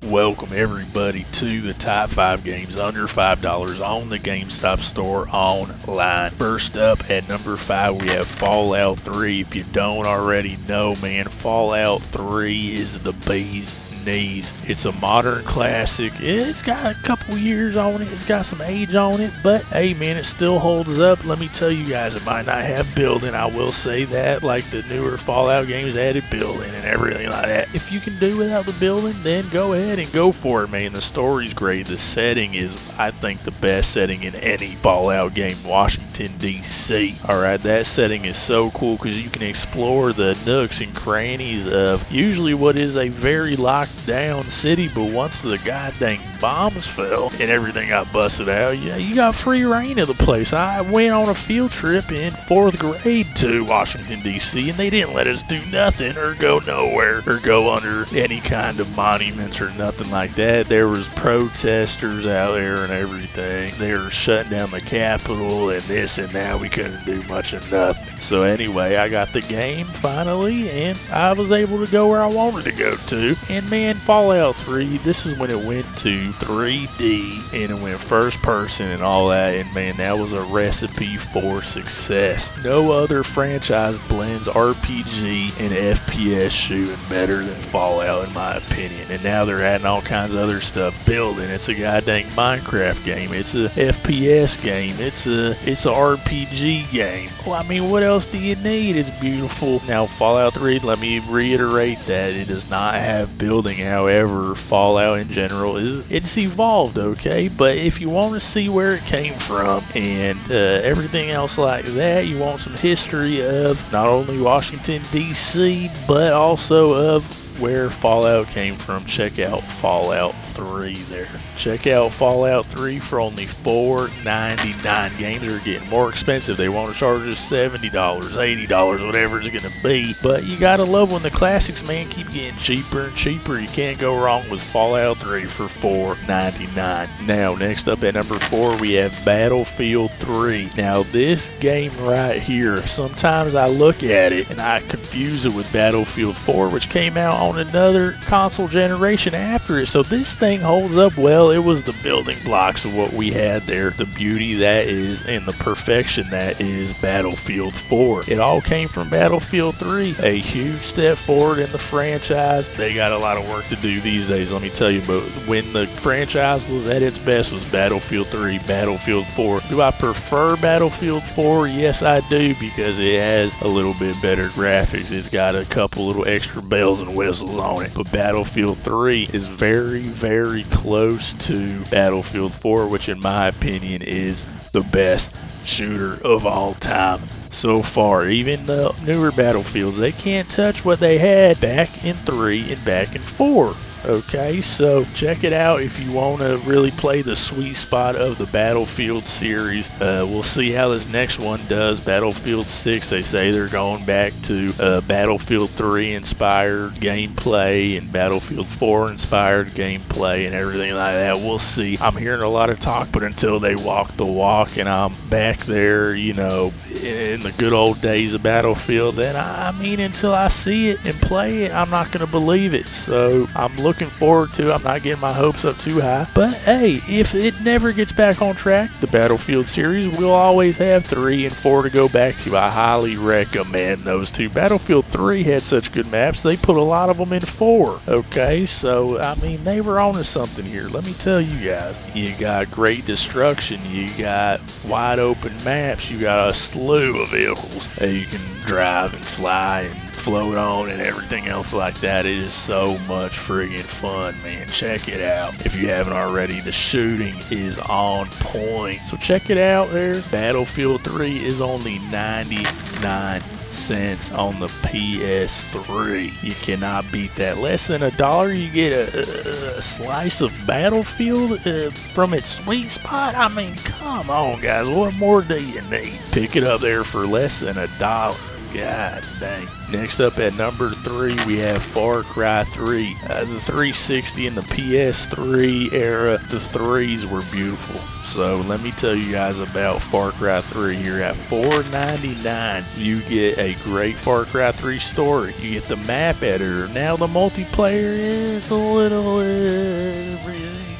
Welcome everybody to the top 5 games under $5 on the GameStop store online. First up at number 5 we have Fallout 3. If you don't already know, man, Fallout 3 is the bee's knees. It's a modern classic. It's got a couple years on it. It's got some age on it, but hey man, it still holds up. Let me tell you guys, it might not have building. I will say that, like the newer Fallout games added building and everything like that. If you can do without the building, then go ahead and go for it, man. The story's great. The setting is, I think, the best setting in any Fallout game, Washington, D.C. Alright, that setting is so cool because you can explore the nooks and crannies of usually what is a very locked down city, but once the goddamn bombs fell and everything got busted out, yeah, you got free reign of the place. I went on a field trip in 4th grade to Washington, D.C., and they didn't let us do nothing or go nowhere or go under any kind of monuments or nothing like that. There was protesters out there and everything. They were shutting down the Capitol and this and that. We couldn't do much of nothing. So anyway, I got the game finally, and I was able to go where I wanted to go to. And man, Fallout 3, this is when it went to 3D and it went first person and all that, and man, that was a recipe for success. No other franchise blends RPG and FPS shooting better than Fallout in my opinion, and now they're adding all kinds of other stuff. Building, it's a goddamn Minecraft game, it's a FPS game, it's a RPG game. Well, I mean, what else do you need? It's beautiful. Now Fallout 3, let me reiterate that it does not have building. However, Fallout in general it's evolved, okay? But if you want to see where it came from and everything else like that, you want some history of not only Washington, D.C., but also of where Fallout came from, check out Fallout 3 there. Check out Fallout 3 for only $4.99. Games are getting more expensive. They want to charge us $70, $80, whatever it's going to be. But you got to love when the classics, man, keep getting cheaper and cheaper. You can't go wrong with Fallout 3 for $4.99. Now, next up at number 4, we have Battlefield 3. Now, this game right here, sometimes I look at it and I confuse it with Battlefield 4, which came out on another console generation after it. So this thing holds up well. It was the building blocks of what we had there, the beauty that is and the perfection that is Battlefield 4. It all came from Battlefield 3. A huge step forward in the franchise. They got a lot of work to do these days, let me tell you, but when the franchise was at its best was Battlefield 3, Battlefield 4. Do I prefer Battlefield 4? Yes, I do, because it has a little bit better graphics. It's got a couple little extra bells and whistles on it, but Battlefield 3 is very, very close to Battlefield 4, which in my opinion is the best shooter of all time so far. Even the newer Battlefields, they can't touch what they had back in 3 and back in 4. Okay, so check it out if you want to really play the sweet spot of the Battlefield series. We'll see how this next one does. Battlefield 6, they say they're going back to Battlefield 3 inspired gameplay and Battlefield 4 inspired gameplay and everything like that. We'll see. I'm hearing a lot of talk, but until they walk the walk and I'm back there, you know, in the good old days of Battlefield, then I mean, until I see it and play it, I'm not going to believe it. So I'm looking forward to it. I'm not getting my hopes up too high, but hey, if it never gets back on track, the Battlefield series, we'll always have 3 and 4 to go back to. I highly recommend those two. Battlefield 3 had such good maps, they put a lot of them in 4. Okay, so I mean, they were on to something here. Let me tell you guys, you got great destruction, you got wide open maps, you got a slew of vehicles that you can drive and fly and float on and everything else like that. It is so much friggin' fun, man. Check it out if you haven't already. The shooting is on point, so check it out there. Battlefield 3 is only 99 cents on the PS3. You cannot beat that. Less than $1, you get a slice of Battlefield from its sweet spot. I mean, come on, guys. What more do you need? Pick it up there for less than $1. God dang. Next up at number 3, we have Far Cry 3. The 360 and the PS3 era, the 3s were beautiful. So let me tell you guys about Far Cry 3 here. At $4.99, you get a great Far Cry 3 story. You get the map editor. Now the multiplayer is a little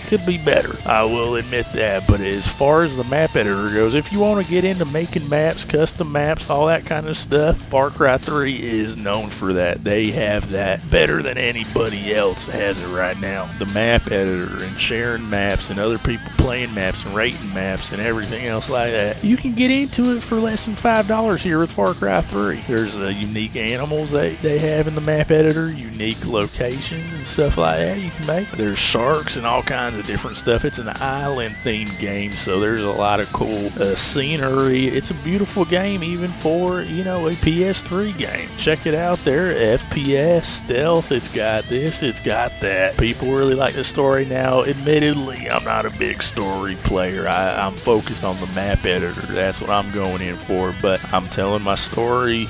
could be better. I will admit that. But as far as the map editor goes, if you want to get into making maps, custom maps, all that kind of stuff, Far Cry 3 is known for that. They have that better than anybody else has it right now. The map editor and sharing maps and other people playing maps and rating maps and everything else like that. You can get into it for less than $5 here with Far Cry 3. There's unique animals they have in the map editor, unique locations and stuff like that you can make. There's sharks and all kinds of different stuff. It's an island themed game, so there's a lot of cool scenery. It's a beautiful game even for, a PS3 game. Check it out there. FPS, stealth, it's got this, it's got that. People really like the story now. Admittedly, I'm not a big story player. I'm focused on the map editor. That's what I'm going in for, but I'm telling my story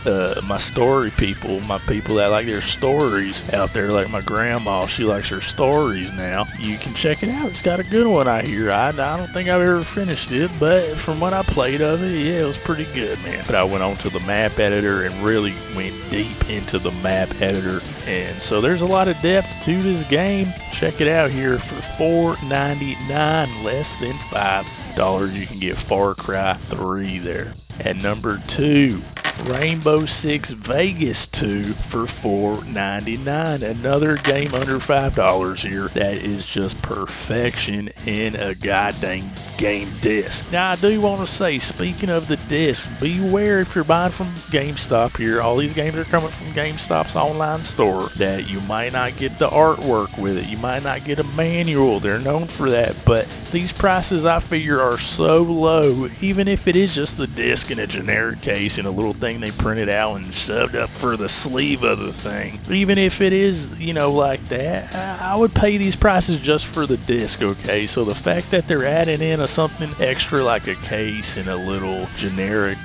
people, my people that like their stories out there, like my grandma, she likes her stories now. You can check it out. It's got a good one, I hear. I don't think I've ever finished it, but from what I played of it, yeah, it was pretty good, man. But I went on to the map editor and really went deep into the map editor, and so there's a lot of depth to this game. Check it out here for $4.99, less than $5. You can get Far Cry 3 there. At number 2, Rainbow Six Vegas 2 for $4.99. Another game under $5 here. That is just perfection in a goddamn game disc. Now, I do want to say, speaking of the disc, beware if you're buying from GameStop here. All these games are coming from GameStop's online store, that you might not get the artwork with it. You might not get a manual. They're known for that. But these prices, I figure, are so low, even if it is just the disc in a generic case and a little thing they printed out and shoved up for the sleeve of the thing. Even if it is, like that, I would pay these prices just for the disc, okay? So the fact that they're adding in something extra like a case and a little generic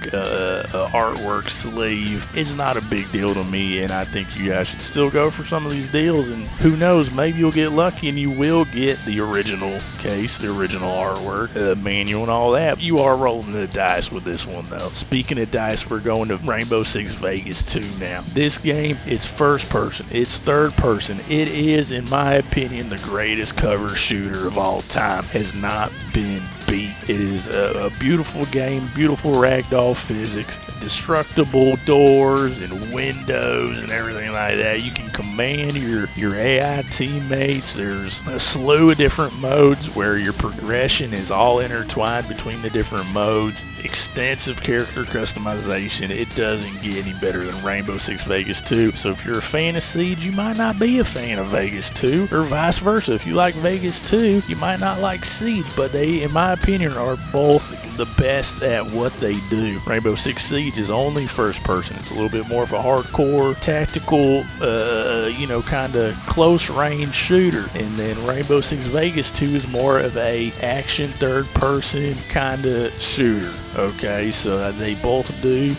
artwork sleeve is not a big deal to me, and I think you guys should still go for some of these deals, and who knows, maybe you'll get lucky and you will get the original case, the original artwork, manual and all that. You are rolling the dice with this one, though. Speaking of dice, we're going to Rainbow Six Vegas 2 now. This game, it's first person, it's third person. It is, in my opinion, the greatest cover shooter of all time. Has not been beat. It is a beautiful game, beautiful ragdoll physics, destructible doors and windows and everything like that. You can command your AI teammates. There's a slew of different modes where your progression is all intertwined between the different modes. Extensive character customization. It doesn't get any better than Rainbow Six Vegas 2. So if you're a fan of Siege, you might not be a fan of Vegas 2, or vice versa. If you like Vegas 2, you might not like Siege, but they, in my opinion, are both the best at what they do. Rainbow Six Siege is only first person. It's a little bit more of a hardcore, tactical, kind of close range shooter. And then Rainbow Six Vegas 2 is more of a action third person kind of shooter. Okay, so they both do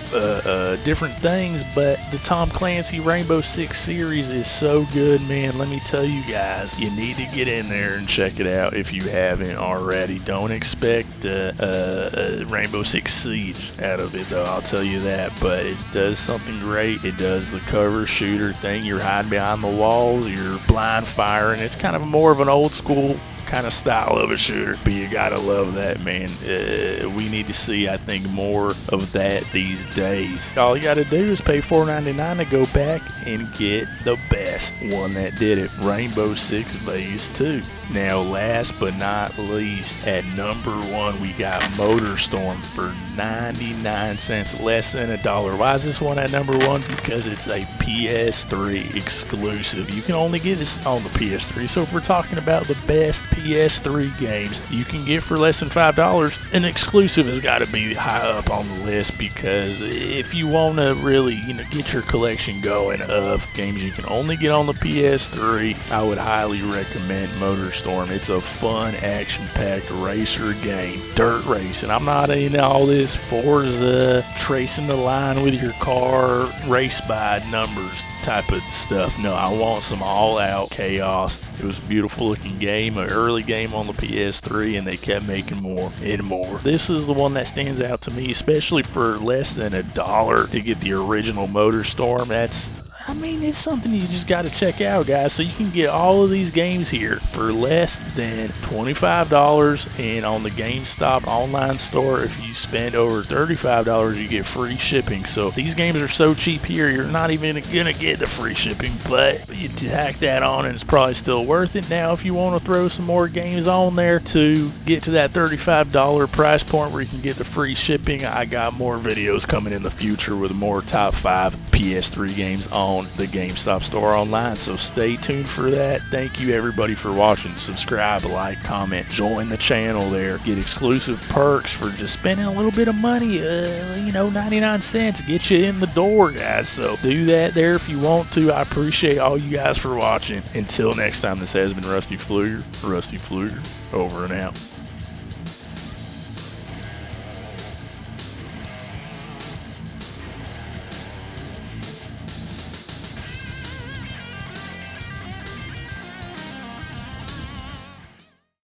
different things, but the Tom Clancy Rainbow Six series is so good, man. Let me tell you guys, you need to get in there and check it out if you haven't already. Don't expect Rainbow Six Siege out of it, though, I'll tell you that, but it does something great. It does the cover shooter thing. You're hiding behind the walls, you're blind firing. It's kind of more of an old school kind of style of a shooter, but you gotta love that, man. We need to see, I think, more of that these days. All you gotta do is pay $4.99 to go back and get the best one that did it, Rainbow Six Vegas 2. Now, last but not least, at number 1, we got Motorstorm for 99 cents, less than $1. Why is this one at number 1? Because it's a PS3 exclusive. You can only get this on the PS3. So if we're talking about the best PS3 games you can get for less than $5, an exclusive has got to be high up on the list, because if you want to really, get your collection going of games you can only get on the PS3, I would highly recommend Motorstorm. It's a fun, action-packed racer game, dirt racing. I'm not into all this Forza, tracing the line with your car, race by numbers type of stuff. No, I want some all-out chaos. It was a beautiful looking game, an early game on the PS3, and they kept making more and more. This is the one that stands out to me, especially for less than $1 to get the original Motorstorm. I mean, it's something you just got to check out, guys. So you can get all of these games here for less than $25, and on the GameStop online store, if you spend over $35, you get free shipping. So these games are so cheap here, you're not even gonna get the free shipping, but you tack that on and it's probably still worth it. Now, if you want to throw some more games on there to get to that $35 price point where you can get the free shipping, I got more videos coming in the future with more top 5 PS3 games on the GameStop store online, so stay tuned for that. Thank you everybody for watching. Subscribe, like, comment, join the channel there, get exclusive perks for just spending a little bit of money, 99 cents, get you in the door, guys. So do that there if you want to. I appreciate all you guys for watching. Until next time, this has been Rusty Pfluger, over and out.